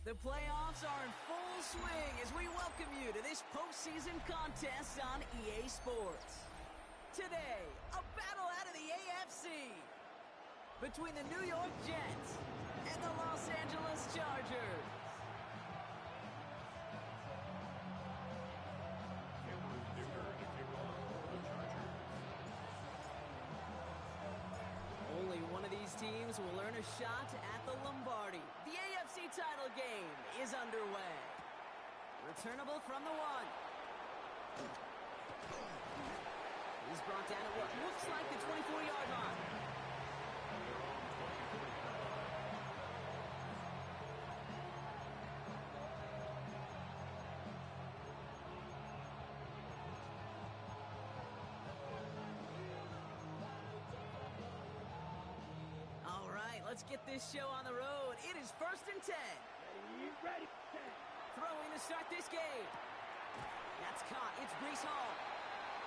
The playoffs are in full swing as we welcome you to this postseason contest on EA Sports. Today, a battle out of the AFC between the New York Jets and the Los Angeles Chargers. Only one of these teams will earn a shot at the Lombardi. The AFC title game is underway. Returnable from the one. He's brought down at what looks like the 24-yard line. All right, let's get this show on the road. It is 1st and 10. Ready. Throwing to start this game. That's caught. It's Breece Hall.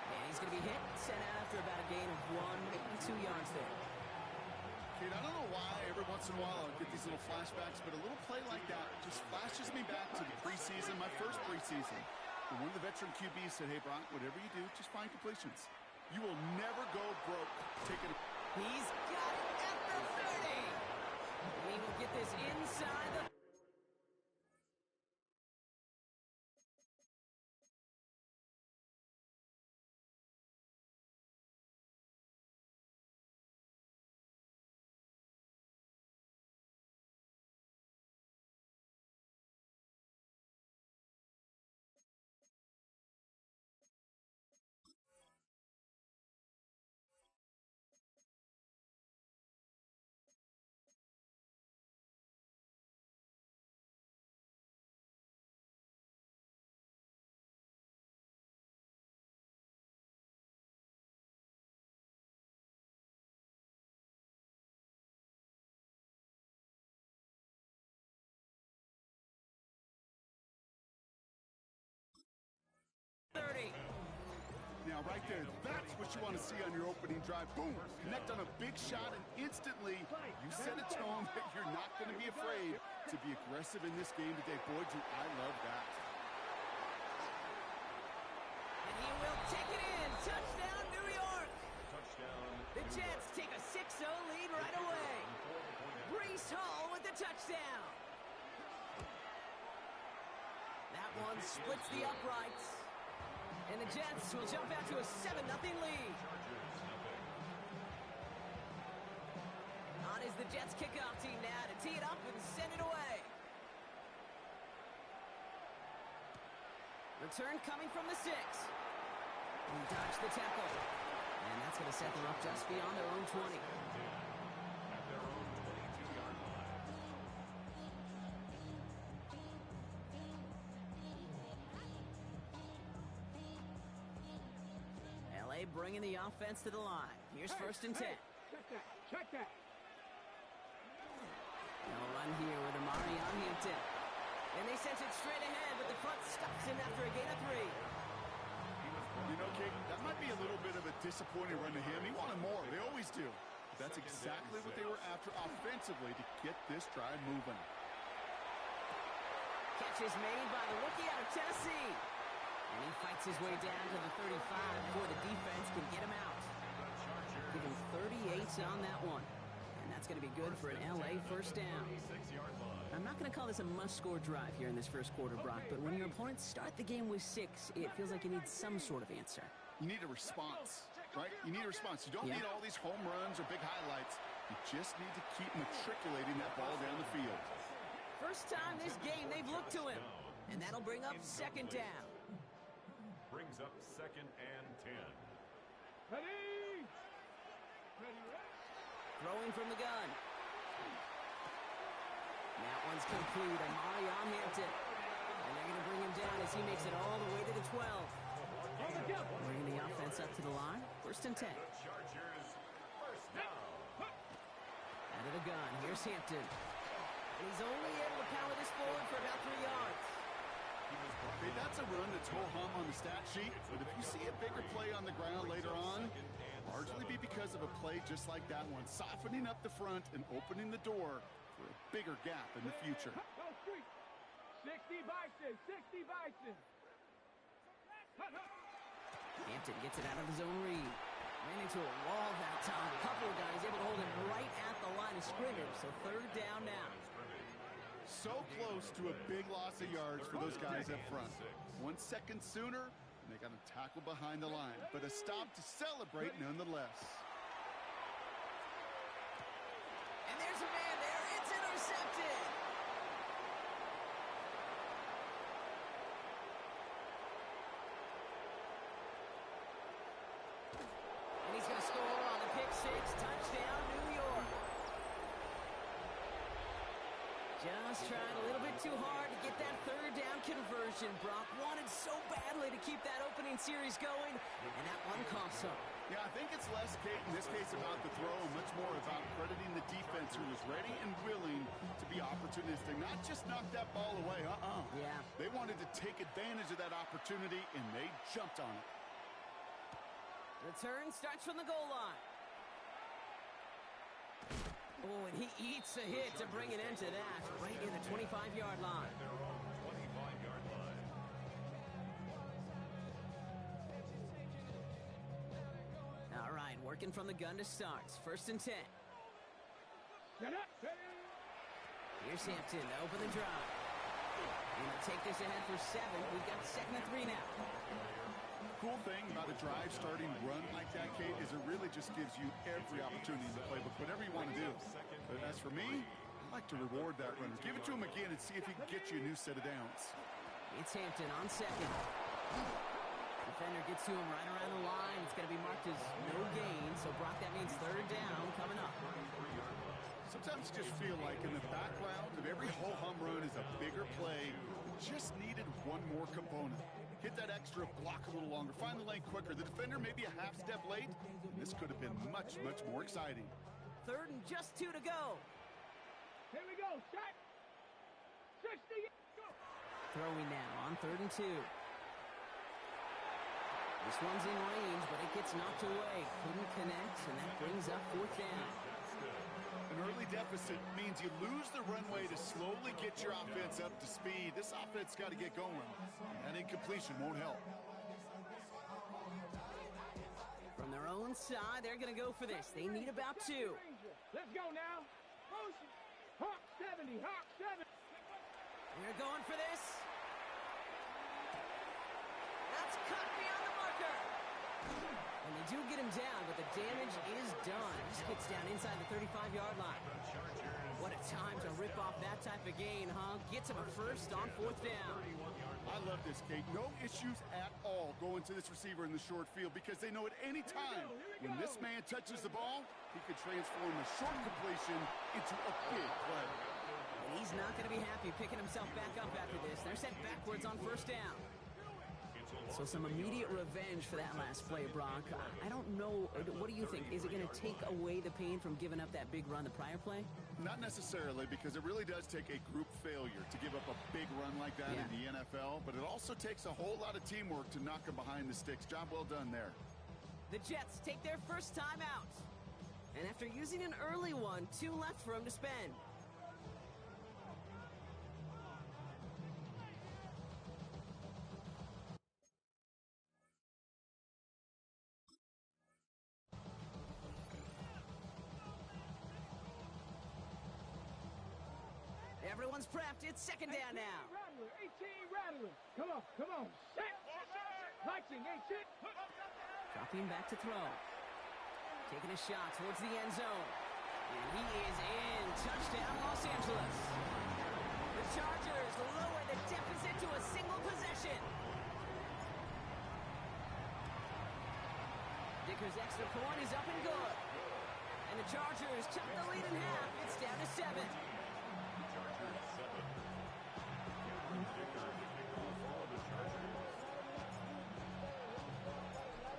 And he's going to be hit, sent out after about a gain of 1, maybe 2 yards there. Kid, I don't know why every once in a while I'll get these little flashbacks, but a little play like that just flashes me back to the preseason, my first preseason. And one of the veteran QBs said, hey, Brock, whatever you do, just find completions. You will never go broke taking. He's got it at the 30. He will get this inside the... Now, right there, that's what you want to see on your opening drive. Boom! Connect on a big shot, and instantly you set a tone that you're not going to be afraid to be aggressive in this game today. Boy, do I love that. And he will take it in. Touchdown, New York. The Jets take a 6-0 lead right away. Breece Hall with the touchdown. That one splits the uprights. And the Jets will jump out to a 7-0 lead. On is the Jets kickoff team now to tee it up and send it away. Return coming from the 6. He dodged the tackle. And that's going to set them up just beyond their own 20. LA bringing the offense to the line. Here's 1st and 10. Check that. No run here with Amari on Hampton. And they sent it straight ahead, but the front stops him after a gain of 3. You know, Kate, that might be a little bit of a disappointing run to him. He wanted more. They always do. That's exactly what they were after offensively to get this drive moving. Catch is made by the rookie out of Tennessee. And he fights his way down to the 35 before the defense can get him out. Give him 38 on that one. And that's going to be good for an LA first down. I'm not going to call this a must-score drive here in this first quarter, Brock, but when your opponents start the game with 6, it feels like you need some sort of answer. You need a response, right? You need a response. You don't need all these home runs or big highlights. You just need to keep matriculating that ball down the field. First time this game they've looked to him. And that'll bring up 2nd down. Brings up 2nd and 10. Ready. Throwing from the gun. That one's complete. Amari on Hampton. And they're going to bring him down as he makes it all the way to the 12. Bringing the offense up to the line. 1st and 10. Chargers first down. Out of the gun. Here's Hampton. And he's only able to power this forward for about 3 yards. Okay, that's a run that's ho-hum on the stat sheet, but if you see a bigger play on the ground later on, largely be because of a play just like that one, softening up the front and opening the door for a bigger gap in the future. 60 Bison, 60 Bison. Hampton gets it out of his own read. Ran into a wall that time. A couple of guys able to hold him right at the line of scrimmage. So third down now. So close to a big loss of yards for those guys up front. 1 second sooner, and they got a tackle behind the line. But a stop to celebrate nonetheless. And there's a man there. It's intercepted. And he's going to score on the pick six. Touchdown, New York. Just trying a little bit too hard to get that third down conversion. Brock wanted so badly to keep that opening series going, and that one cost him. Yeah, I think it's less, Kate, in this case about the throw and much more about crediting the defense who was ready and willing to be opportunistic, not just knock that ball away. Yeah. They wanted to take advantage of that opportunity, and they jumped on it. Return starts from the goal line. Oh, and he eats a hit to bring it into that, right near the 25-yard line. Their own 25-yard line. All right, working from the gun to start. 1st and 10. Get up. Here's Hampton to open the drive. Gonna take this ahead for 7. We've got 2nd and 3 now. Cool thing about a drive starting run like that, Kate, is it really just gives you every opportunity in the playbook, whatever you want to do. But as for me, I like to reward that runner. Give it to him again and see if he can get you a new set of downs. It's Hampton on 2nd. Defender gets to him right around the line. It's going to be marked as no gain. So, Brock, that means 3rd down coming up. Sometimes you just feel like in the background of every ho-hum run is a bigger play. Just needed one more component. Hit that extra block a little longer. Find the lane quicker. The defender may be a half step late. This could have been much, much more exciting. 3rd and just 2 to go. Here we go. Shot. 60. Go. Throwing now on 3rd and 2. This one's in range, but it gets knocked away. Couldn't connect, and that brings up 4th down. An early deficit means you lose the runway to slowly get your offense up to speed. This offense got to get going. That incompletion won't help. From their own side, they're going to go for this. They need about 2. Let's go now. Motion. Hawk 70. Hawk 70. They're going for this. That's cut beyond the marker. And they do get him down, but the damage is done. Just gets down inside the 35-yard line. What a time to rip off that type of gain, huh? Gets him a first on 4th down. I love this, Kate. No issues at all going to this receiver in the short field because they know at any time when this man touches the ball, he could transform a short completion into a big play. And he's not going to be happy picking himself back up after this. They're sent backwards on 1st down. So some immediate revenge for that last play, Brock. I don't know. What do you think? Is it going to take away the pain from giving up that big run the prior play? Not necessarily, because it really does take a group failure to give up a big run like that in the NFL, but it also takes a whole lot of teamwork to knock him behind the sticks. Job well done there. The Jets take their first time out. And after using an early one, 2 left for him to spend. Everyone's prepped. It's 2nd down now. 18 Rattler. Come on, come on. Set. Lighting, ain't shit. Dropping back to throw. Taking a shot towards the end zone. And he is in. Touchdown, Los Angeles. The Chargers lower the deficit to a single possession. Dicker's extra point is up and good. And the Chargers cut the lead in half. It's down to 7.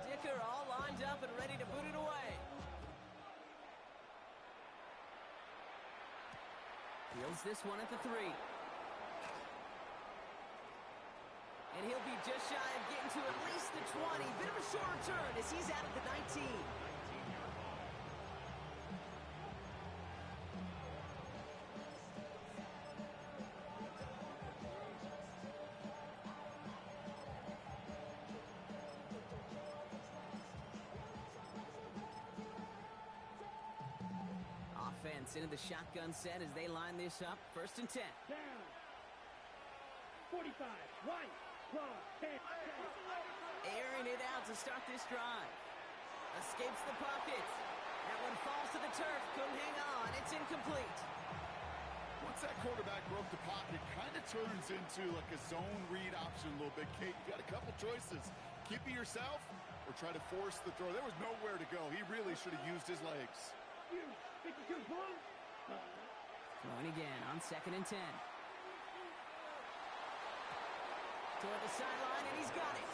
Dicker all lined up and ready to boot it away. Fields this one at the 3. And he'll be just shy of getting to at least the 20. Bit of a short return as he's out at the 19. defense into the shotgun set as they line this up. 1st and 10. Down. 45. Right. Cross. 10. Airing it out to start this drive. Escapes the pocket. That one falls to the turf. Couldn't hang on. It's incomplete. Once that quarterback broke the pocket, kind of turns into like a zone read option a little bit. Kate, you got a couple choices. Keep it yourself or try to force the throw. There was nowhere to go. He really should have used his legs. 52 points. Throwing again on 2nd and 10. Toward the sideline, and he's got it.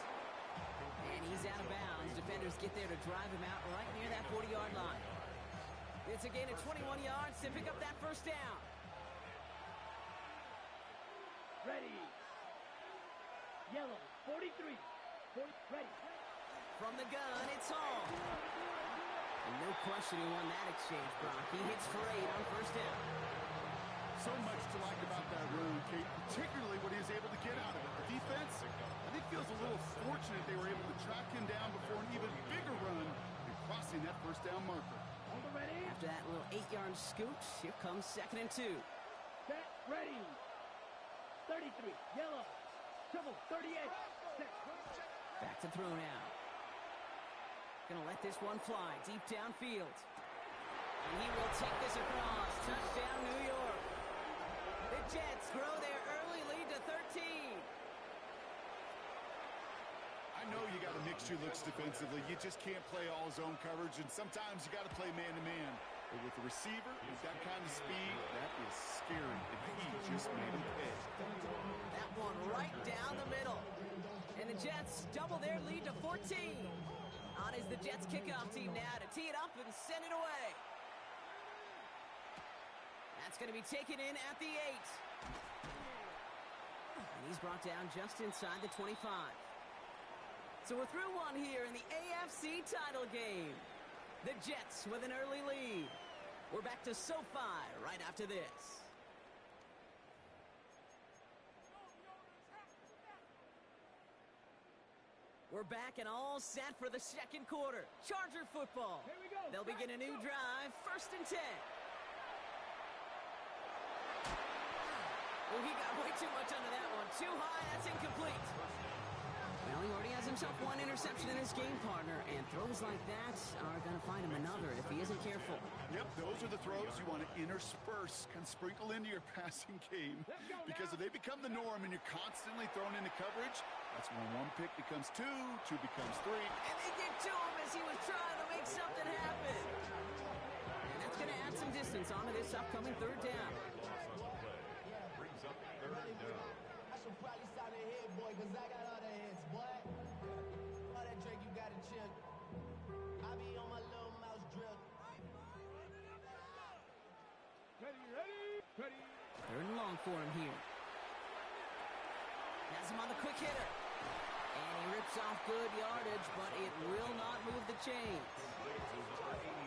And he's out of bounds. Defenders get there to drive him out right near that 40-yard line. It's a gain of 21 yards to pick up that 1st down. Ready. Yellow. 43. 40. Ready. From the gun, it's Hall. And no question who won that exchange, Brock. He hits for 8 on 1st down. So much to like about that run, Kate, particularly what he was able to get out of it. The defense, I think, feels a little fortunate they were able to track him down before an even bigger run and crossing that 1st down marker. On the ready. After that little 8-yard scoot, here comes 2nd and 2. Set. Ready. 33. Yellow. Triple. 38. Set. Back to throw now. Gonna let this one fly deep downfield. And he will take this across. Touchdown, New York. The Jets grow their early lead to 13. I know you got to mix your looks defensively. You just can't play all zone coverage, and sometimes you got to play man-to-man. But with the receiver, with that kind of speed, that is scary, and he just made him pay. That one right down the middle. And the Jets double their lead to 14. On is the Jets kickoff team now to tee it up and send it away. That's going to be taken in at the 8. And he's brought down just inside the 25. So we're through one here in the AFC title game. The Jets with an early lead. We're back to SoFi right after this. We're back and all set for the 2nd quarter. Charger football. Here we go. They'll begin a new drive. 1st and 10. Oh, he got way too much under that one. Too high. That's incomplete. Well, he already has himself one interception in this game, partner, and throws like that are going to find him another if he isn't careful. Yep, those are the throws you want to intersperse, kind of sprinkle into your passing game. Because if they become the norm and you're constantly thrown into coverage, that's when 1 pick becomes 2, 2 becomes 3. And they get to him as he was trying to make something happen. And that's going to add some distance onto this upcoming 3rd down. Brings up 3rd down. I should probably sign a head, boy, because I got all the hits, boy. All that Drake, you got to chill. I be on my little mouse drill. Ready. 3rd and long for him here. Has him on the quick hitter. And he rips off good yardage, but it will not move the chains.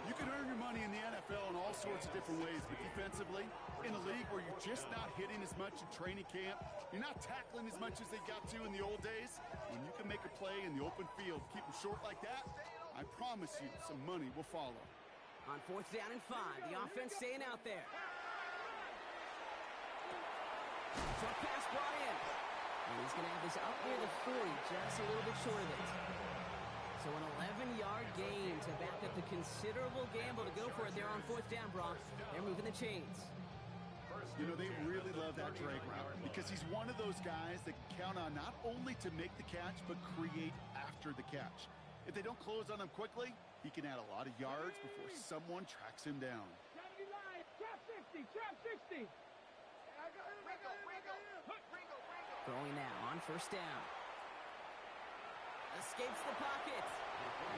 You can earn your money in the NFL in all sorts of different ways, but defensively, in a league where you're just not hitting as much in training camp, you're not tackling as much as they got to in the old days, when you can make a play in the open field, keep them short like that, I promise you some money will follow. On 4th down and 5, the offense staying out there. Short pass brought in. And he's going to have this up near the 40, just a little bit short of it. So an 11-yard gain to back up the considerable gamble to go for it there on 4th down, Brock. They're moving the chains. You know, they really love that drag route because he's one of those guys that count on not only to make the catch, but create after the catch. If they don't close on him quickly, he can add a lot of yards before someone tracks him down. Trap 60. Trap 60. Throwing now on 1st down. Escapes the pocket.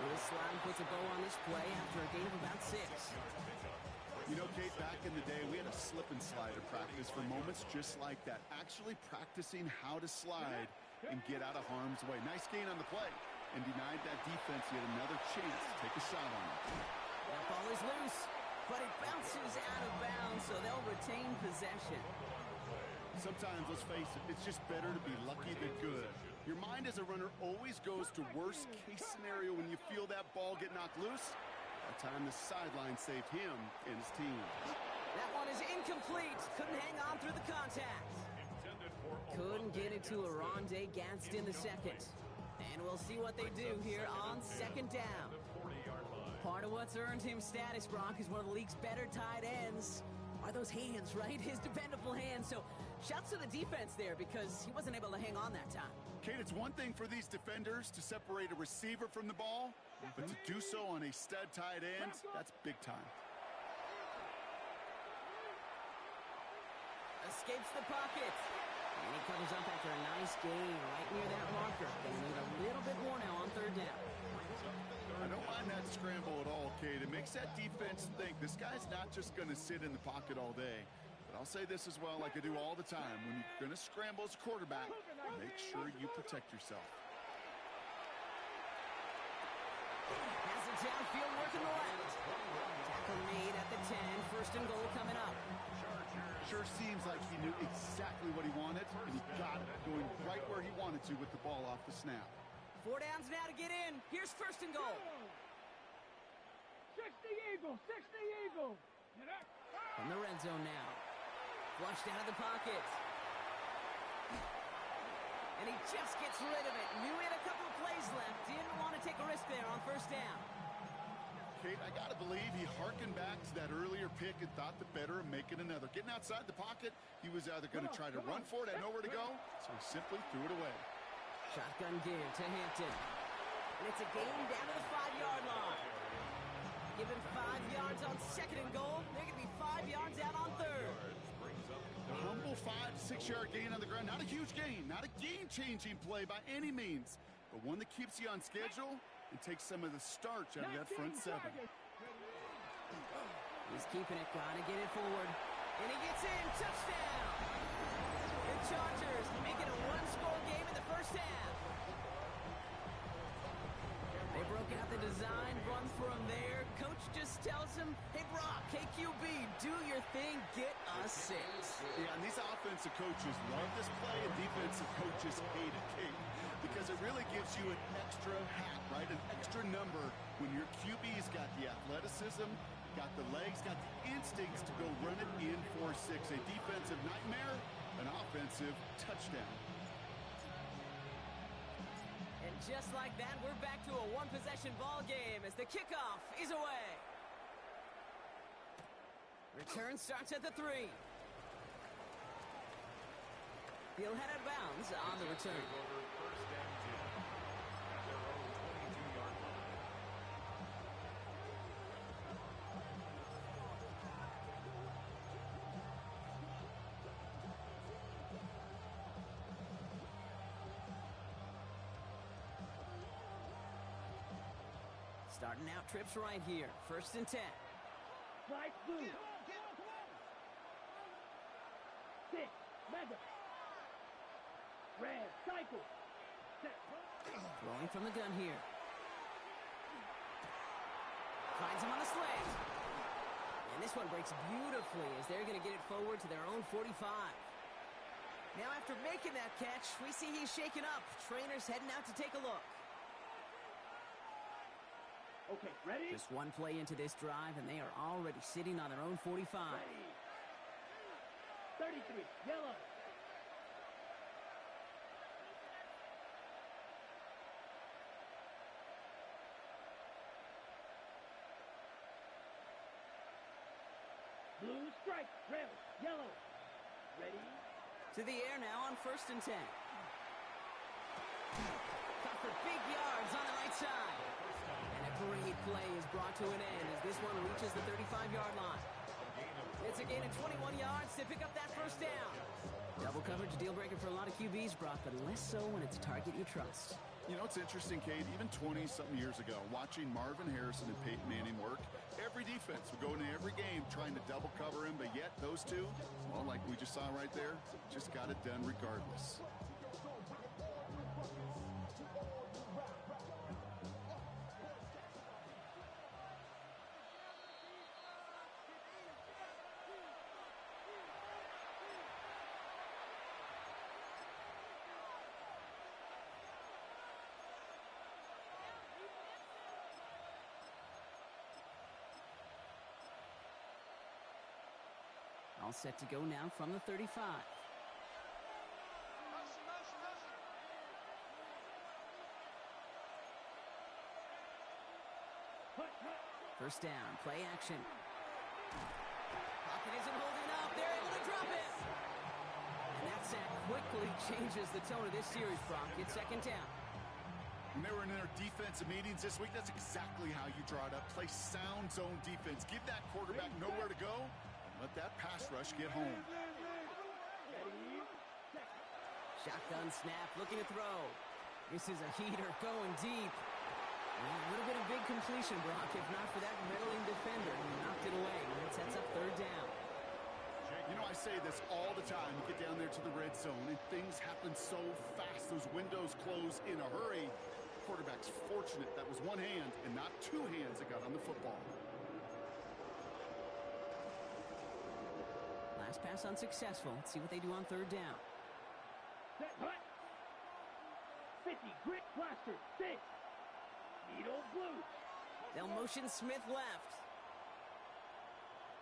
Lewis Slime puts a bow on this play after a gain of about 6. You know, Kate, back in the day, we had a slip and slide at practice for moments just like that. Actually practicing how to slide and get out of harm's way. Nice gain on the play. And denied that defense yet another chance to take a shot on it. That ball is loose, but it bounces out of bounds, so they'll retain possession. Sometimes, let's face it, it's just better to be lucky than good. Your mind as a runner always goes to worst case scenario when you feel that ball get knocked loose. That time the sideline saved him and his team. That one is incomplete. Couldn't hang on through the contact. Couldn't get it to Aronde Gadsden II. And we'll see what they do here on second down. Part of what's earned him status, Brock, is one of the league's better tight ends. Are those hands, right? His dependable hands. So shouts to the defense there because he wasn't able to hang on that time. Kate, it's one thing for these defenders to separate a receiver from the ball, but to do so on a stud tight end, that's big time. Escapes the pocket. And he covers up after a nice gain right near that marker. They need a little bit more now on third down. I don't mind that scramble at all, Kate. It makes that defense think this guy's not just going to sit in the pocket all day. But I'll say this as well, like I do all the time. When you're going to scramble as a quarterback, make sure you protect yourself. Has it downfield working the left. Tackle made at the 10. First and goal coming up. Sure seems like he knew exactly what he wanted, and he got it, going right where he wanted to with the ball off the snap. 4 downs now to get in. Here's first and goal. 60 Eagle, 60 Eagle. From the red zone now. Flushed out of the pocket. And he just gets rid of it. Knew he had a couple of plays left. Didn't want to take a risk there on first down. Kate, I got to believe he hearkened back to that earlier pick and thought the better of making another. Getting outside the pocket, he was either going to try to run for it, had nowhere to go, so he simply threw it away. Shotgun give to Hampton. And it's a gain down to the 5-yard line. Given 5 yards on second and goal, they're going to be 5 yards out on third. A humble 5 to 6 yard gain on the ground. Not a huge gain, not a game-changing play by any means, but one that keeps you on schedule and takes some of the starch out of that front seven. He's keeping it, gotta get it forward. And he gets in, touchdown! The Chargers make it a one-score game in the first half. They broke out the design, run from there. Coach just tells him, hey, Brock, KQB, do your thing, get a 6. Yeah, and these offensive coaches love this play, and defensive coaches hate it, Kate, because it really gives you an extra hat, right? An extra number when your QB's got the athleticism, got the legs, got the instincts to go run it in for 6. A defensive nightmare, an offensive touchdown. And just like that, we're back to a one-possession ball game as the kickoff is away. Return starts at the 3. He'll head out of bounds on the return. First and 10 at their own 22-yard line. Starting out trips right here. First and 10. Right blue. 6, Madden. Red, cycle. Set. Throwing from the gun here. Finds him on the slant. And this one breaks beautifully as they're going to get it forward to their own 45. Now after making that catch, we see he's shaken up. Trainer's heading out to take a look. Okay, ready? Just one play into this drive, and they are already sitting on their own 45. Ready. 33, yellow. Blue strike, red, yellow. Ready? To the air now on first and 10. Caught for big yards on the right side. And a great play is brought to an end as this one reaches the 35-yard line. It's a gain of 21 yards to pick up that first down. Double coverage, a deal breaker for a lot of QBs, Brock, but less so when it's a target you trust. You know, it's interesting, Kate, even 20-something years ago, watching Marvin Harrison and Peyton Manning work, every defense would go into every game trying to double cover him, but yet those two, well, like we just saw right there, just got it done regardless. All set to go now from the 35. First down, play action. Pocket isn't holding up. They're able to drop it. And that sack quickly changes the tone of this series, Brock. It's second down. When they were in their defensive meetings this week, that's exactly how you draw it up. Play sound zone defense. Give that quarterback nowhere to go. And let that pass rush get home. Shotgun snap, looking to throw. This is a heater going deep. And a little bit of big completion, Brock, if not for that meddling defender who knocked it away. And it sets up third down. You know, I say this all the time. You get down there to the red zone, and things happen so fast. Those windows close in a hurry. Quarterback's fortunate that was one hand and not two hands that got on the football. Last pass unsuccessful. Let's see what they do on third down. Set, hut. 50, grit, blaster, 6. Needle, blue. They'll motion Smith left.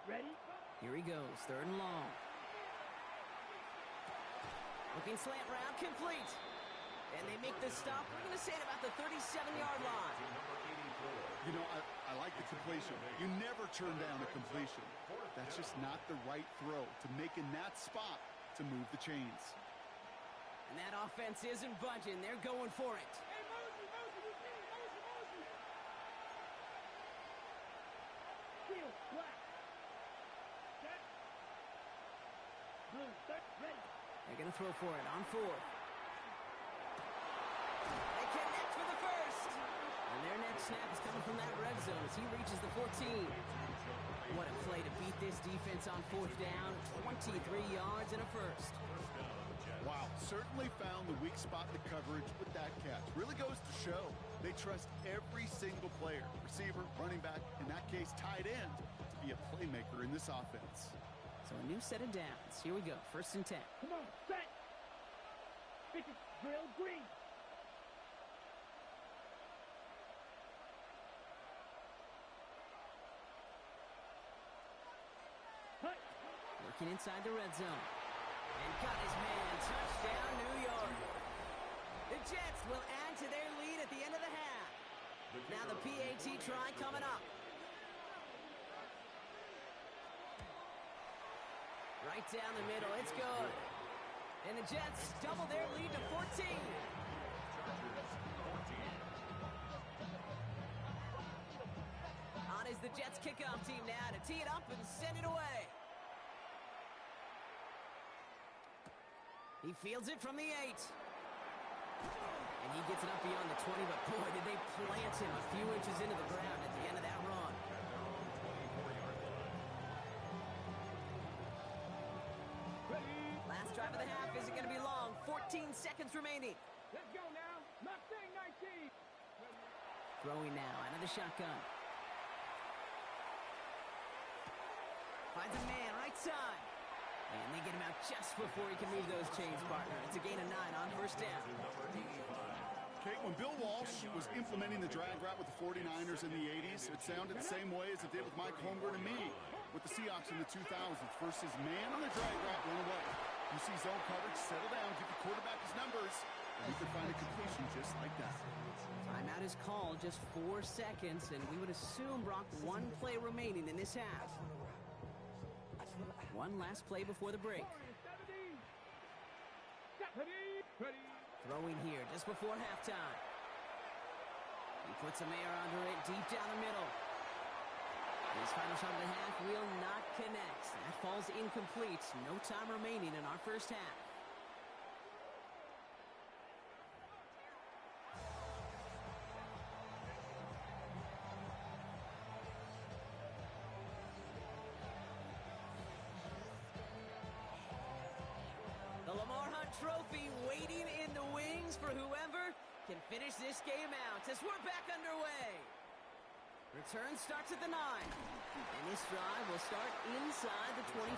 Ready? Here he goes, third and long. Looking slant route, complete. And they make the stop. We're going to say it about the 37-yard line. You know, I like the completion. You never turn down a completion. That's just not the right throw to make in that spot to move the chains. And that offense isn't budging. They're going for it. Field, black. Set. Blue, set, ready. They're going to throw for it on fourth. They connect for the first. And their next snap is coming from that red zone as he reaches the 14. What a play to beat this defense on fourth down. 23 yards and a first. Wow, certainly found the weak spot in the coverage with that catch. Really goes to show they trust every single player, receiver, running back, in that case tight end, to be a playmaker in this offense. So a new set of downs. Here we go, first and 10. Come on, set. 50, drill, green. Hut. Working inside the red zone. And got his man. Touchdown, New York. The Jets will add to their lead at the end of the half. Now the PAT try coming up. Right down the middle. It's good. And the Jets double their lead to 14. On is the Jets kickoff team now to tee it up and send it away. He fields it from the 8. And he gets it up beyond the 20, but boy, did they plant him a few inches into the ground at the end of that run. Last drive of the half isn't going to be long. 14 seconds remaining. Let's go now. Mustang 19. Throwing now out of the shotgun. Finds a man right side. And they get him out just before he can move those chains, partner. It's a gain of 9 on first down. Okay, when Bill Walsh was implementing the drag route with the 49ers in the 80s, it sounded the same way as it did with Mike Holmgren and me with the Seahawks in the 2000s. Versus man on the drag route, run away. You see zone coverage, settle down, give the quarterback his numbers, and he can find a completion just like that. Timeout is called, just 4 seconds, and we would assume, Brock, 1 play remaining in this half. One last play before the break. Throwing here just before halftime. He puts some air under it deep down the middle. His final shot of the half will not connect. That falls incomplete. No time remaining in our first half. The Lamar Hunt Trophy waiting in the wings for whoever can finish this game out as we're back underway. Return starts at the 9. And this drive will start inside the 25.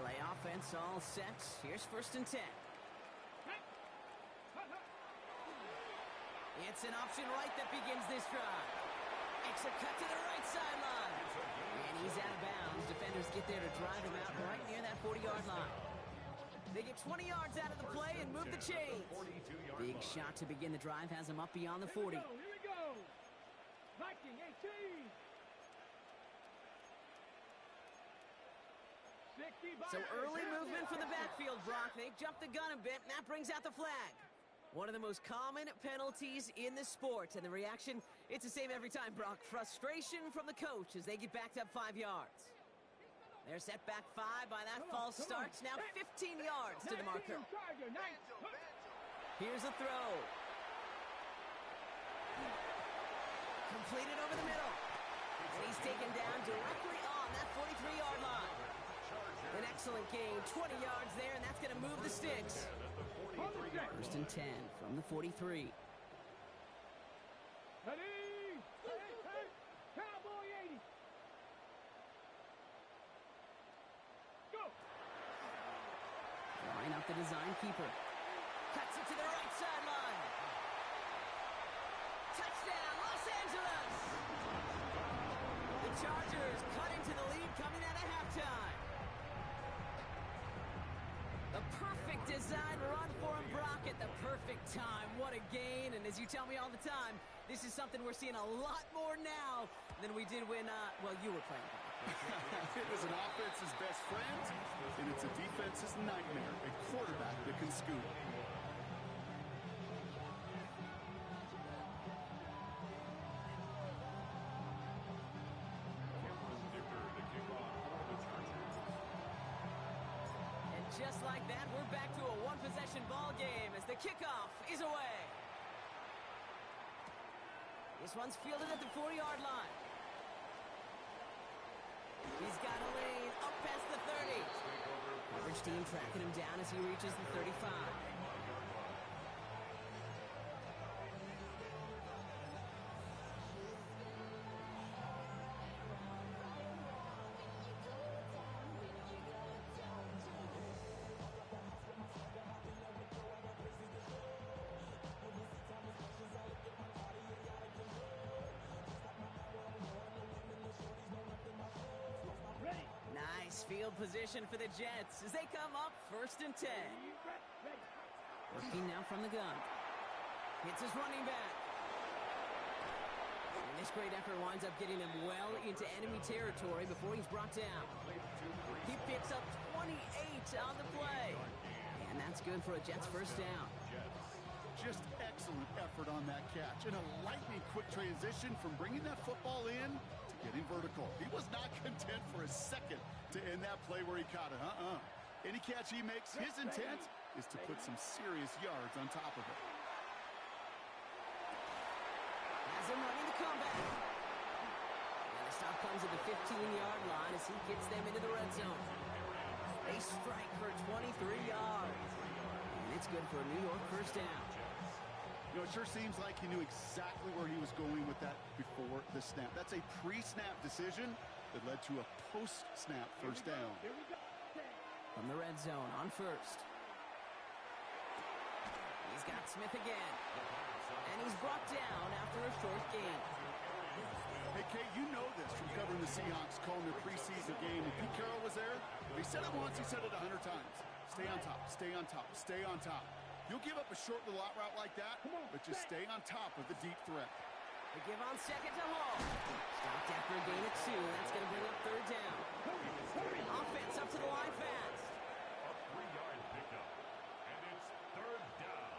LA offense all set. Here's first and 10. It's an option right that begins this drive. Makes a cut to the right sideline. And he's out of bounds. Defenders get there to drive him out right near that 40-yard line. They get 20 yards out of the play and move the chains. Big shot to begin the drive has him up beyond the 40. Here we go. Viking 18. 60 by So early movement for the backfield, Brock. They've jumped the gun a bit, and that brings out the flag. One of the most common penalties in the sport, and the reaction, it's the same every time, Brock. Frustration from the coach as they get backed up 5 yards. They're set back 5 by that false start. Now 15 yards to the marker. Here's a throw. Completed over the middle. And he's taken down directly on that 43-yard line. An excellent gain, 20 yards there, and that's going to move the sticks. First and 10 from the 43. Ready? Cowboy 80. Go. Line up the design keeper. Cuts it to the right sideline. Touchdown, Los Angeles! The Chargers cut into the lead coming out of halftime. The perfect design run for him, Brock, at the perfect time. What a gain, and as you tell me all the time, this is something we're seeing a lot more now than we did when, well, you were playing. It was an offense's best friend, and it's a defense's nightmare. A quarterback that can scoop. Just like that, we're back to a one-possession ball game as the kickoff is away. This one's fielded at the 40-yard line. He's got a lane up past the 30. Coverage team tracking him down as he reaches the 35. Nice field position for the Jets as they come up first and 10. Working now from the gun. Hits his running back. And this great effort winds up getting him well into enemy territory before he's brought down. He picks up 28 on the play. And that's good for a Jets first down. Just excellent effort on that catch. And a lightning quick transition from bringing that football in to getting vertical. He was not content for a second to end that play where he caught it. Any catch he makes, his intent is to put some serious yards on top of it. Has him running the comeback. And the stop comes at the 15-yard line as he gets them into the red zone. They strike for 23 yards. And it's good for a New York first down. You know, it sure seems like he knew exactly where he was going with that before the snap. That's a pre-snap decision that led to a post-snap first down. From the red zone on first. He's got Smith again. And he's brought down after a short gain. Hey, Kate, you know this from covering the Seahawks, calling their preseason game. When Pete Carroll was there, he said it once, he said it 100 times. Stay on top, stay on top, stay on top. You'll give up a short little out route like that, but just stay on top of the deep threat. They give on second to Hall. Stopped after a gain of 2. That's going to bring up third down. Offense up to the line fast. A 3-yard pickup. And it's third down.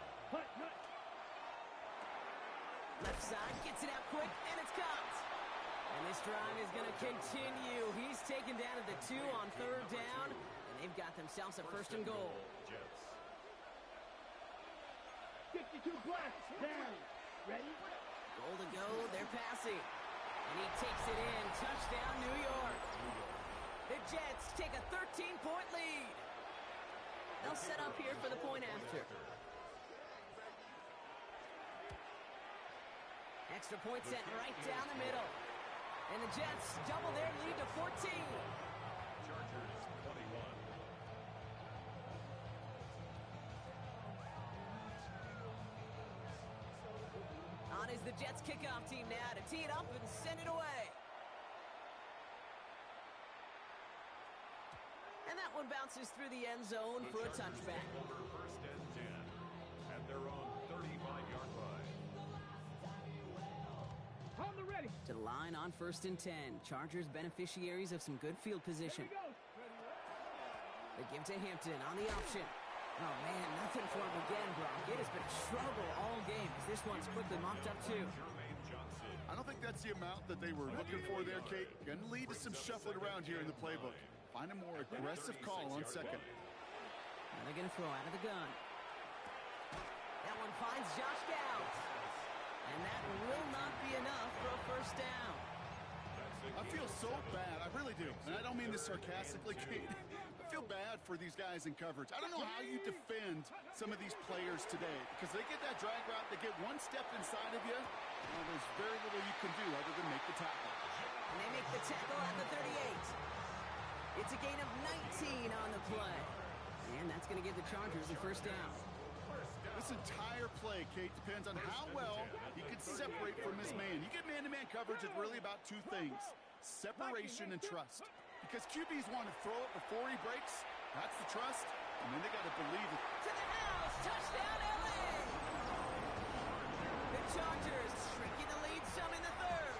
Left side gets it out quick, and it's caught. And this drive is going to continue. He's taken down at the 2 on third down, and they've got themselves a first and goal. Jets. 52 blocks down. Ready? Goal to go, they're passing. And he takes it in. Touchdown, New York. The Jets take a 13-point lead. They'll set up here for the point after. Extra point set right down the middle. And the Jets double their lead to 14. Chargers 21. Jets kickoff team now to tee it up and send it away. And that one bounces through the end zone for a touchback. First and 10 at their own 35-yard line. On the ready. To the line on 1st and 10. Chargers beneficiaries of some good field position. Here we go. They give to Hampton on the option. Oh, man, nothing for him again, Brock. It has been a struggle all game as this one's quickly mopped up, too. I don't think that's the amount that they were looking for there, Kate. Going to lead to some shuffling around here in the playbook. Find a more aggressive call on second. Now they're going to throw out of the gun. That one finds Josh Downs. And that will not be enough for a first down. I feel so bad. I really do. And I don't mean this sarcastically, Kate. I feel bad for these guys in coverage. I don't know how you defend some of these players today because they get that drag route, they get one step inside of you, and there's very little you can do other than make the tackle. And they make the tackle at the 38. It's a gain of 19 on the play. And that's going to give the Chargers the first down. This entire play, Kate, depends on how well he can separate from his man. You get man-to-man coverage, it's really about two things, separation and trust. Because QBs want to throw it before he breaks. That's the trust. And then they got to believe it. To the house. Touchdown, LA. The Chargers shrinking the lead some in the third.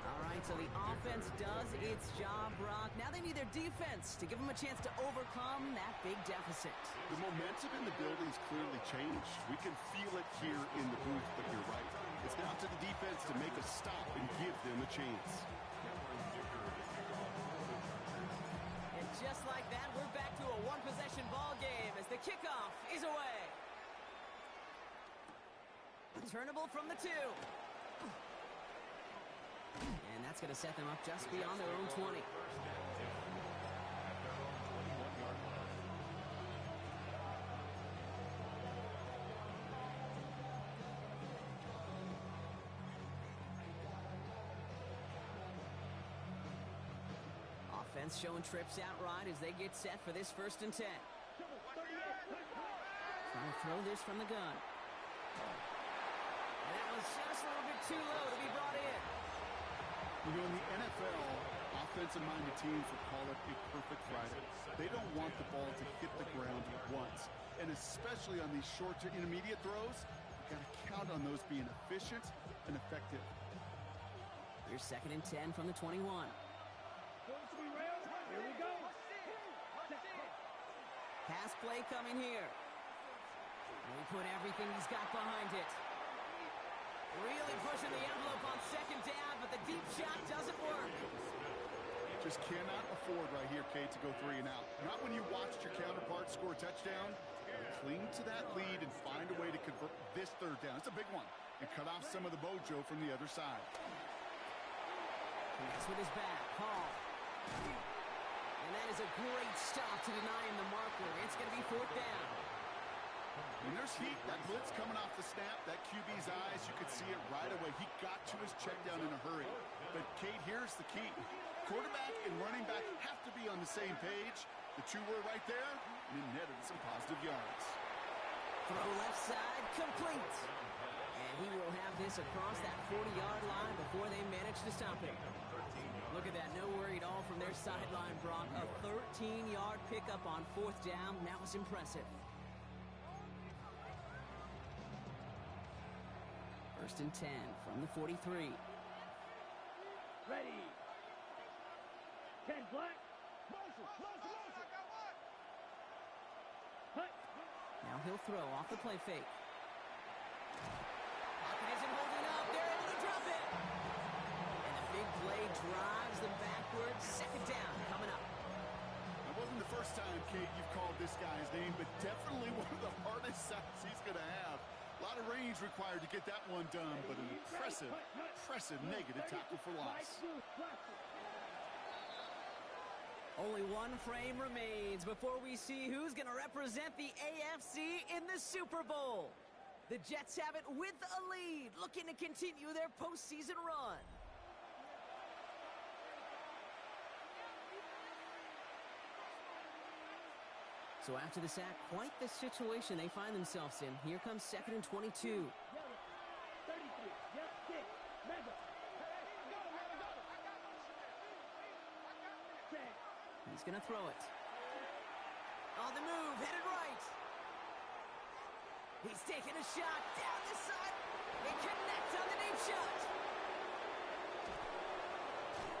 All right, so the offense does its job, Brock. Now they need their defense to give them a chance to overcome that big deficit. The momentum in the building's clearly changed. We can feel it here in the booth, but you're right. It's now to the defense to make a stop and give them a chance. And just like that, we're back to a one-possession ball game as the kickoff is away. Returnable from the 2. And that's going to set them up just beyond their own 20. Offense showing trips out right as they get set for this 1st and 10. Trying to throw this from the gun. And that was just a little bit too low to be brought in. You know, in the NFL, offensive-minded teams will call it a perfect Friday. They don't want the ball to hit the ground once. And especially on these short to intermediate throws, you've got to count on those being efficient and effective. Here's 2nd and 10 from the 21. Here we go. Pass play coming here. And he put everything he's got behind it. Really pushing the envelope on 2nd down, but the deep shot doesn't work. Just cannot afford right here, Kate, to go 3 and out. Not when you watched your counterpart score a touchdown. Cling to that lead and find a way to convert this 3rd down. It's a big one. And cut off some of the mojo from the other side. That's with his back. Hall. And that is a great stop to deny him the marker. It's going to be 4th down. When there's heat, that blitz coming off the snap, that QB's eyes, you could see it right away. He got to his check down in a hurry. But, Kate, here's the key. Quarterback and running back have to be on the same page. The two were right there, and it netted some positive yards. Throw left side, complete. And he will have this across that 40-yard line before they manage to stop him. Look at that, no worry at all from their sideline, Brock. A 13-yard pickup on 4th down. That was impressive. 1st and 10 from the 43. Ready. 10 black. Hut. Now he'll throw off the play fake. Pocket isn't holding up. They're able to drop it. And the big play drives them backwards. 2nd down coming up. It wasn't the first time, Kate, you've called this guy's name, but definitely one of the hardest sacks he's going to have. A lot of range required to get that one done, but an impressive negative tackle for loss. Only one frame remains before we see who's going to represent the AFC in the Super Bowl. The Jets have it with a lead, looking to continue their postseason run. So after the sack, quite the situation they find themselves in. Here comes 2nd and 22. 33. Yep, 6. Mega. He's going to throw it. On the move, headed right. He's taking a shot down the side. They connect on the deep shot.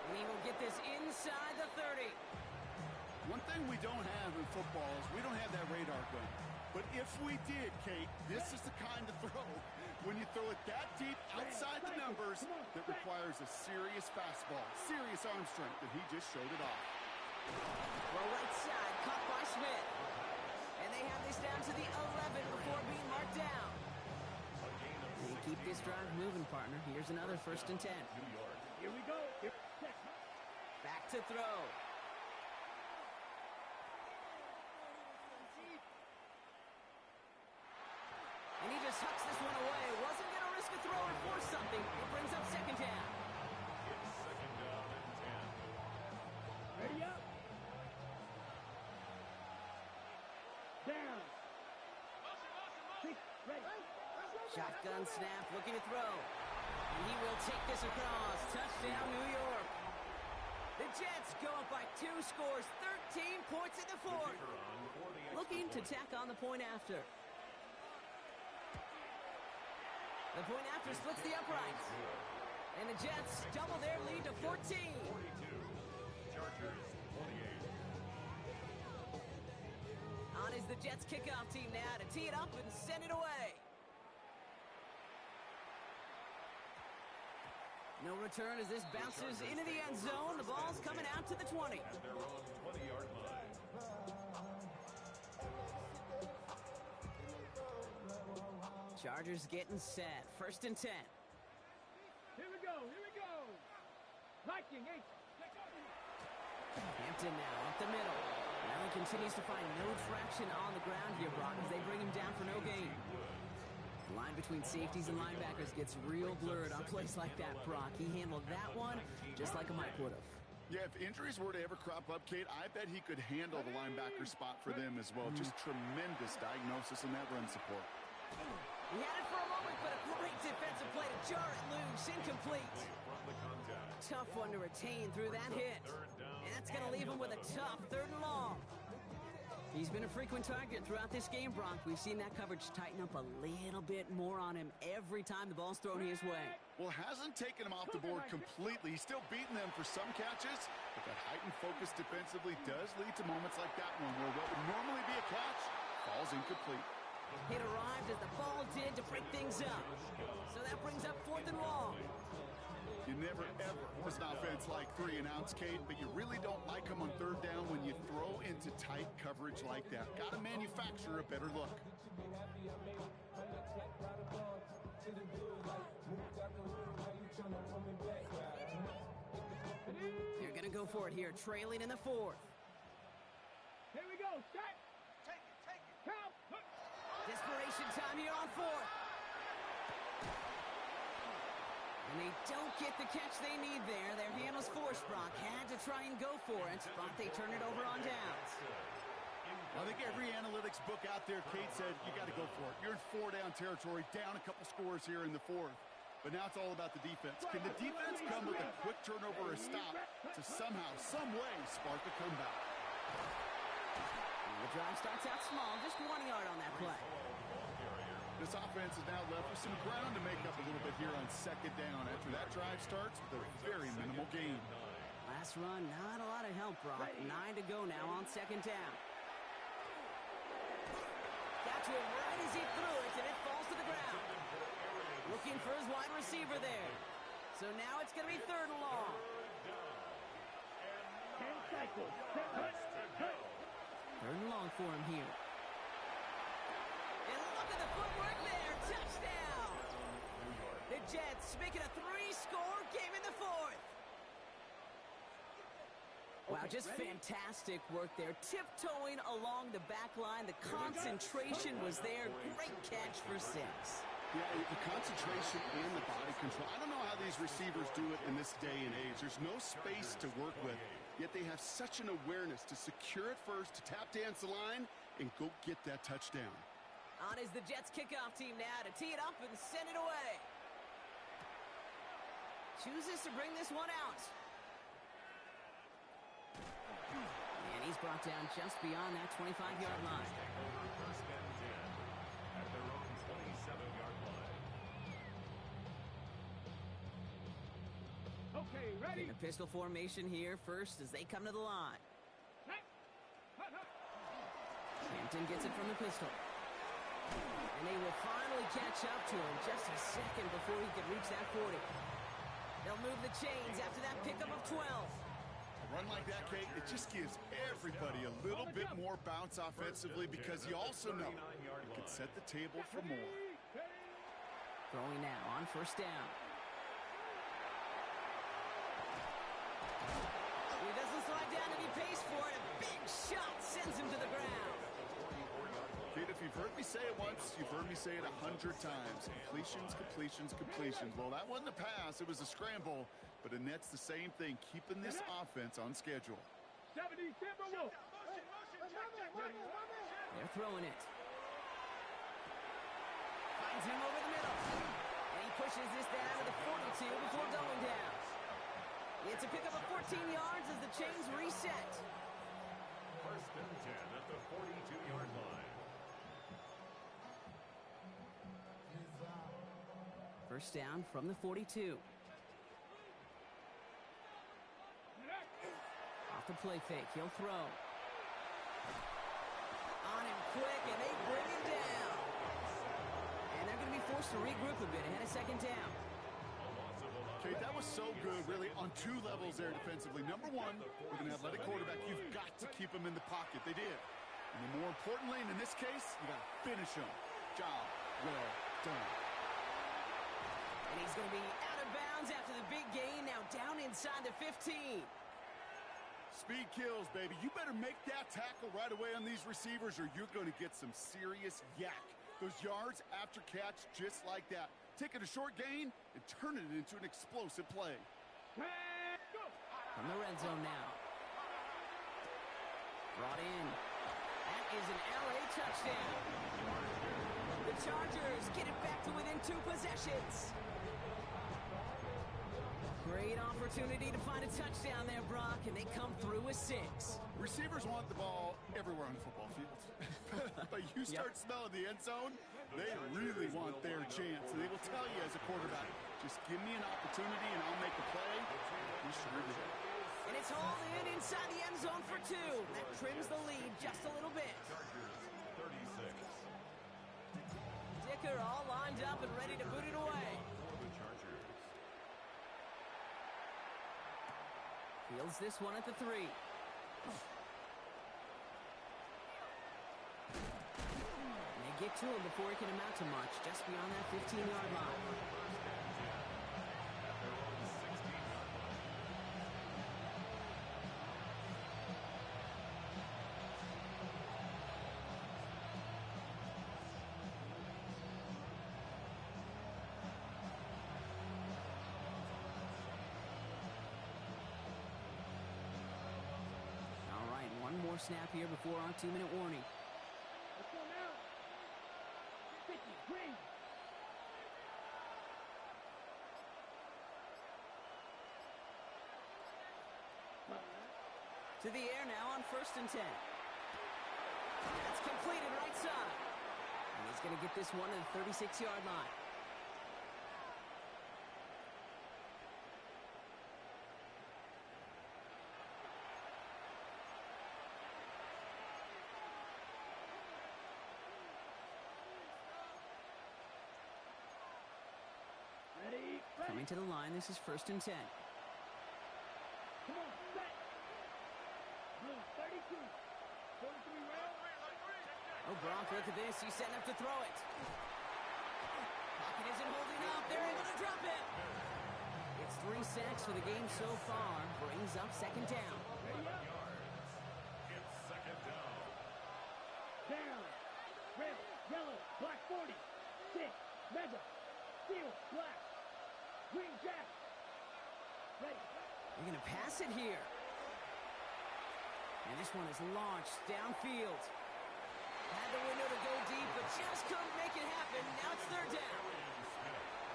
And he will get this inside the 30. One thing we don't have in football is we don't have that radar gun. But if we did, Kate, this is the kind of throw when you throw it that deep outside the numbers that requires a serious fastball, serious arm strength, and he just showed it off. Well, right side, caught by Smith. And they have this down to the 11 before being marked down. They keep this drive moving, partner. Here's another 1st and 10. Here we go. Back to throw. And he just hucks this one away. Wasn't going to risk a throw or force something. It brings up 2nd down. It's 2nd down and 10. Ready up. Down. 6. Ready. Shotgun snap, looking to throw. And he will take this across. Touchdown, New York. The Jets go up by 2 scores, 13 points in the 4th. Looking to tack on the point after. The point after splits the uprights. And the Jets double their lead to 14. 42. Chargers 28. On is the Jets kickoff team now to tee it up and send it away. No return as this bounces into the end zone. The ball's coming out to the 20. At their own 20-yard line. Chargers getting set. 1st and 10. Here we go. Here we go. Liking 8. Hampton now up the middle. Allen continues to find no traction on the ground here, Brock, as they bring him down for no gain. The line between safeties and linebackers gets real blurred on plays like that, Brock. He handled that one just like a Mike would have. Yeah, if injuries were to ever crop up, Kate, I bet he could handle the linebacker spot for them as well. Just tremendous diagnosis in that run support. He had it for a moment, but a great defensive play to jar it loose. Incomplete. Tough one to retain through that hit. And that's going to leave him with a tough 3rd and long. He's been a frequent target throughout this game, Brock. We've seen that coverage tighten up a little bit more on him every time the ball's thrown his way. Well, hasn't taken him off the board completely. He's still beating them for some catches, but that heightened focus defensively does lead to moments like that one where what would normally be a catch falls incomplete. Hit arrived as the ball did to break things up. So that brings up 4th and long. You never, ever was an offense like 3 and outs, Kate, but you really don't like them on 3rd down when you throw into tight coverage like that. Got to manufacture a better look. They're going to go for it here, trailing in the 4th. Here we go. Set. Take it. Count. Desperation time here on 4th. And they don't get the catch they need there. Their hand was forced, Brock. Had to try and go for it, but they turn it over on downs. I think every analytics book out there, Kate said, you got to go for it. You're in 4-down territory, down a couple scores here in the 4th. But now it's all about the defense. Can the defense come with a quick turnover or stop to somehow, some way, spark a comeback? And the drive starts out small, just 1 yard on that play. This offense is now left with some ground to make up a little bit here on 2nd down after that drive starts with a very minimal gain. Last run, not a lot of help, Brock. 9 to go now on 2nd down. Got to him right as he threw it, and it falls to the ground. Looking for his wide receiver there. So now it's going to be 3rd and long. 10 cycles. 3rd and long for him here. And look at the footwork there. Touchdown! The Jets making a 3-score game in the 4th. Wow, just fantastic work there. Tiptoeing along the back line. The concentration was there. Great catch for 6. Yeah, the concentration and the body control. I don't know how these receivers do it in this day and age. There's no space to work with. yet they have such an awareness to secure it first, to tap dance the line, and go get that touchdown. On is the Jets kickoff team now to tee it up and send it away. Chooses to bring this one out. And he's brought down just beyond that 25-yard line. First and 10 at their own 27-yard line. Okay, ready? In a pistol formation here first as they come to the line. Hampton gets it from the pistol. And they will finally catch up to him just a second before he can reach that 40. They'll move the chains after that pickup of 12. A run like that, Kate, it just gives everybody a little bit more bounce offensively because you also know it can set the table for more. Throwing now on first down. He doesn't slide down and he pays for it. A big shot sends him to the ground. Kate, if you've heard me say it once, you've heard me say it 100 times. Completions, completions, completions. Well, that wasn't a pass. It was a scramble. But Annette's the same thing, keeping this offense on schedule. 70 Timberwolves. They're throwing it. Finds him over the middle. And he pushes this down to the 42 before going down. It's a pickup of 14 yards as the chains reset. First and 10 at the 42-yard line. First down from the 42. Off the play fake, he'll throw. On him quick, and they bring him down. And they're going to be forced to regroup a bit ahead of second down. Kate, that was so good, really, on two levels there defensively. Number one, with an athletic quarterback, you've got to keep him in the pocket. They did. And the more important lane in this case, you got to finish him. Job well done. And he's going to be out of bounds after the big gain, now down inside the 15. Speed kills, baby. You better make that tackle right away on these receivers or you're going to get some serious yak. Those yards after catch just like that. Take it a short gain and turn it into an explosive play. From the red zone now. Brought in. That is an LA touchdown. The Chargers get it back to within 2 possessions. Great opportunity to find a touchdown there, Brock, and they come through with 6. Receivers want the ball everywhere on the football field. But you start smelling the end zone, they really want their chance. And they will tell you as a quarterback, just give me an opportunity and I'll make a play. He sure did. And it's hauled in inside the end zone for 2. That trims the lead just a little bit. 36. Dicker all lined up and ready to boot it away. The Chargers. Fields this one at the 3. They get to him before he can amount to much, just beyond that 15-yard line. All right, one more snap here before our 2-minute warning. Let's go now. 50, green. To the air now on first and 10. That's completed right side. And he's going to get this one to the 36-yard line. Ready, Coming to the line, this is first and 10. Come on, set. Blue, 32. 43 round. Oh, Brock, look at this. He's setting up to throw it. Pocket isn't holding up. They're able to drop it. It's 3 sacks for the game so far. Brings up second down. It's second down. Down. Red, yellow, black 40. 6, mega, steel, black. Green jack. Ready. They're going to pass it here. And this one is launched downfield. Had the window to go deep, but just couldn't make it happen. Now it's third down.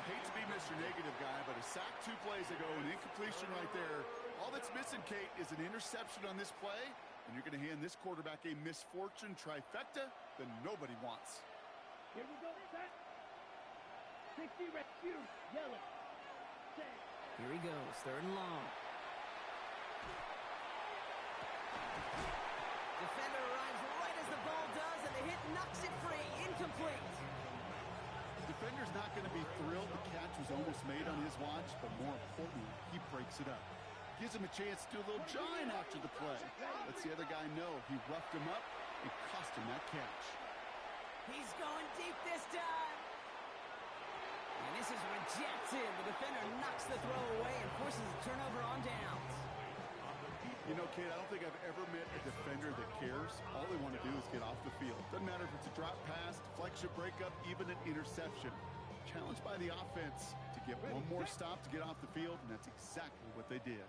I hate to be Mr. Negative guy, but a sack 2 plays ago, an incompletion right there. All that's missing, Kate, is an interception on this play, and you're going to hand this quarterback a misfortune trifecta that nobody wants. Here we go, set. 60 rescue, yellow. Set. Here he goes, third and long. Defender arrives right as the ball does, and the hit knocks it free. Incomplete. Defender's not going to be thrilled the catch was almost made on his watch, but more importantly, he breaks it up. Gives him a chance to do a little jawing after the play. Lets the other guy know he roughed him up and cost him that catch. He's going deep this time. And this is rejected. The defender knocks the throw away and forces a turnover on downs. You know, Kate, I don't think I've ever met a defender that cares. All they want to do is get off the field. Doesn't matter if it's a drop pass, deflection, breakup, even an interception. Challenged by the offense to get one more stop to get off the field, and that's exactly what they did.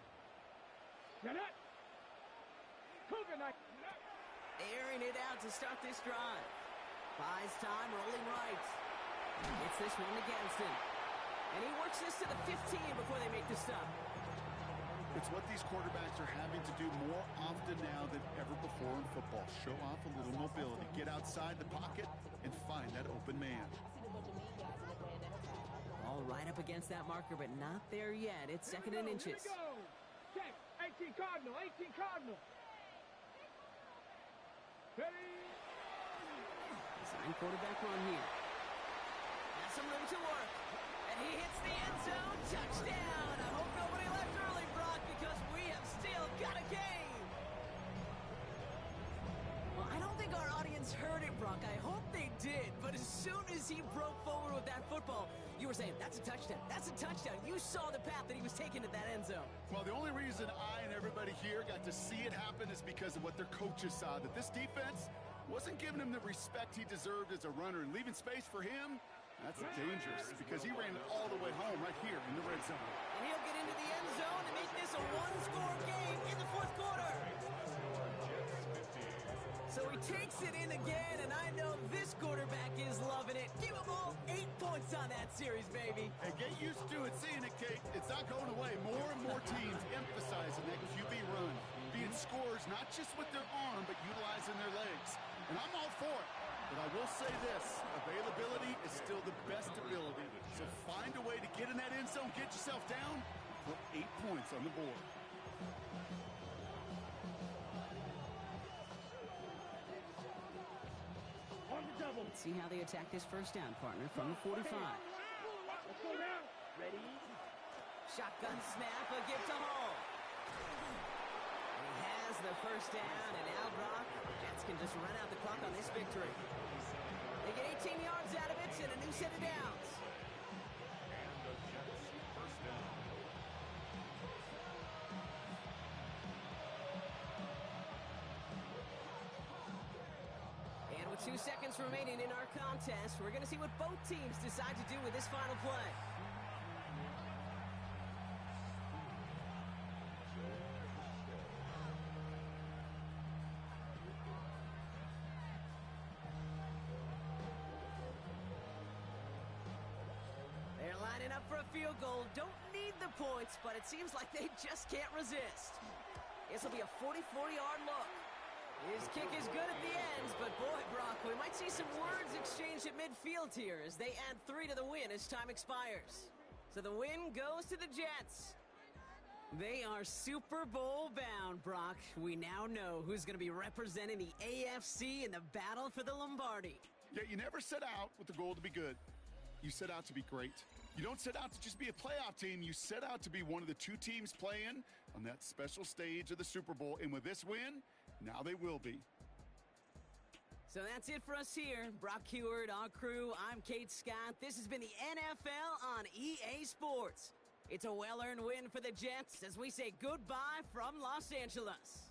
Airing it out to start this drive. Buys time, rolling right. Gets this one against him. And he works this to the 15 before they make the stop. It's what these quarterbacks are having to do more often now than ever before in football. Show off a little mobility. Get outside the pocket and find that open man. All right up against that marker, but not there yet. It's second and inches. Here we go. Check. 18 Cardinal. 18 Cardinal. Ready. Design quarterback run here. Has some room to work. And he hits the end zone. Touchdown. I hope nobody left early, Brock, because we have still got a game. Well, I don't think our audience heard it, Brock. I hope they did. But as soon as he broke forward with that football, you were saying, that's a touchdown. That's a touchdown. You saw the path that he was taking to that end zone. Well, the only reason I and everybody here got to see it happen is because of what their coaches saw. That this defense wasn't giving him the respect he deserved as a runner. And leaving space for him, that's dangerous because he ran it all the way home right here in the red zone. And he'll get into the end zone to make this a one-score game in the fourth quarter. So he takes it in again, and I know this quarterback is loving it. Give him all 8 points on that series, baby. And get used to it, seeing it, Kate. It's not going away. More and more teams emphasizing that QB run. Being scorers, not just with their arm, but utilizing their legs. And I'm all for it. But I will say this, availability is still the best ability. So find a way to get in that end zone, get yourself down, put 8 points on the board. On the double. Let's see how they attack this first down, partner, from the 45. Let's go now. Ready. Shotgun snap, a gift to Hall. He has the first down, and now Brock, the Jets can just run out the clock on this victory. They get 18 yards out of it and a new set of downs. And with 2 seconds remaining in our contest, we're going to see what both teams decide to do with this final play. They're lining up for a field goal. Don't need the points, but it seems like they just can't resist. This will be a 44-yard look. His kick is good at the ends, but boy, Brock, we might see some words exchanged at midfield here as they add 3 to the win as time expires. So the win goes to the Jets. They are Super Bowl bound, Brock. We now know who's going to be representing the AFC in the battle for the Lombardi. Yeah, you never set out with the goal to be good. You set out to be great. You don't set out to just be a playoff team. You set out to be one of the 2 teams playing on that special stage of the Super Bowl. And with this win, now they will be. So that's it for us here. Brock Heward, our crew. I'm Kate Scott. This has been the NFL on EA Sports. It's a well-earned win for the Jets as we say goodbye from Los Angeles.